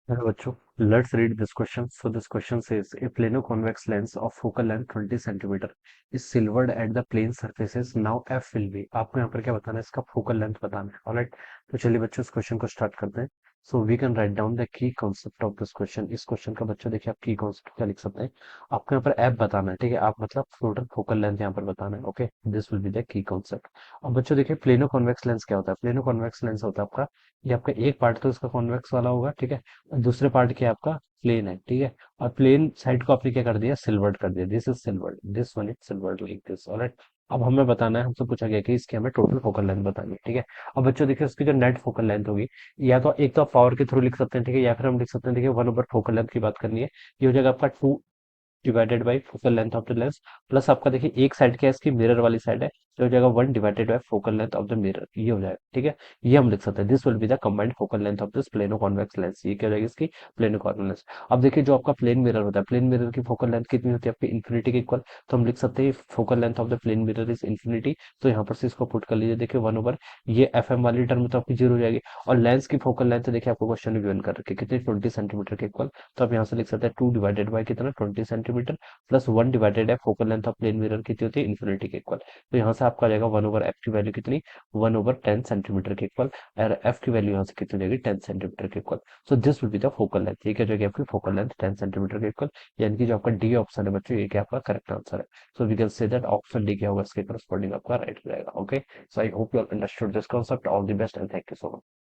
Hello बच्चों, let's read this question. So this question says a plano-convex lens of focal length 20 centimeter is silvered at the plane surfaces. Now f will be. आपको यहाँ पर क्या बताना है? इसका focal length बताना है. ऑलराइट, तो चलिए बच्चों इस क्वेश्चन को स्टार्ट करते हैं. So we can write down the key concept of this question. इस क्वेश्चन का बच्चों देखिए आप की कॉन्सेप्ट क्या लिख सकते हैं. आपको यहाँ पर एफ बताना है, ठीक है. आप मतलब टोटल फोकल लेंथ यहाँ पर बताना है. Okay, this will be the key concept. अब बच्चों देखिए प्लेनो कॉन्वेक्स लेंस क्या होता है. प्लेनो कॉन्वेक्स लेंस होता है आपका, ये आपका एक पार्ट तो इसका कॉन्वेक्स वाला होगा, ठीक है. दूसरे पार्ट क्या है आपका, प्लेन है, ठीक है. और प्लेन साइड को आपने क्या कर दिया, सिल्वर्ड कर दिया. This is silvered, this one is silvered like this. Alright, अब हमें बताना है, हमसे पूछा गया कि इसकी हमें टोटल फोकल लेंथ बतानी है, ठीक है. अब बच्चों देखिए उसकी जो नेट फोकल लेंथ होगी, या तो एक तो आप पावर के थ्रू लिख सकते हैं, ठीक है, या फिर हम लिख सकते हैं, देखिए 1/4 फोकल लेंथ की बात करनी है. ये हो जाएगा आपका 2 divided by focal length of the lens, plus आपका देखिए एक साइड क्या है इसकी, मिरर वाली साइड है, तो हो जाएगा 1 divided by focal length of the mirror. ये हो जाएगा, ठीक है. ये हम लिख सकते हैं, this will be the combined focal length of this plano convex lens. ये क्या हो जाएगी इसकी, प्लेनो कॉन्वेक्स लेंस. अब देखिए जो आपका प्लेन मिरर होता है, प्लेन मिरर की फोकल लेंथ कितनी होती है आपकी, इन्फिनिटी के इक्वल. तो हम लिख सकते हैं focal length of the plane mirror is infinity. तो यहाँ पर से इसको पुट कर लीजिए, देखिए 1/, ये एफ एम वाली टर्म तो आपकी जीरो हो जाएगी. और लेंस की फोकल लेंथ देखिए आपको क्वेश्चन में गिवन कर रखी है कितनी, 20 सेंटीमीटर के इक्वल. तो आप यहाँ से लिख सकते हैं 2 डिवाइडेड बाई कितना, 20 सेंटीमीटर, प्लस 1 डिवाइडेड है focal length of plane mirror कितनी होती है, इन्फिनिटी के इक्वल. तो यहाँ से आपका आ जाएगा 1/f की वैल्यू कितनी, 1/10 सेंटीमीटर के इक्वल. और एफ की वैल्यू यहाँ से कितनी हो जाएगी, 10 सेंटीमीटर के equal. So this will be the focal length. ये क्या जाएगी आपकी फोकल लेंथ 10 सेंटीमीटर के इक्वल. यानी कि जो आपका डी ऑप्शन है बच्चों, ये क्या आपका करेक्ट आंसर है. So we can say that option D क्या होगा, इसके करस्पॉन्डिंग आपका राइट हो जाएगा. Okay, so I hope you understood this concept. All the best and thank you so much.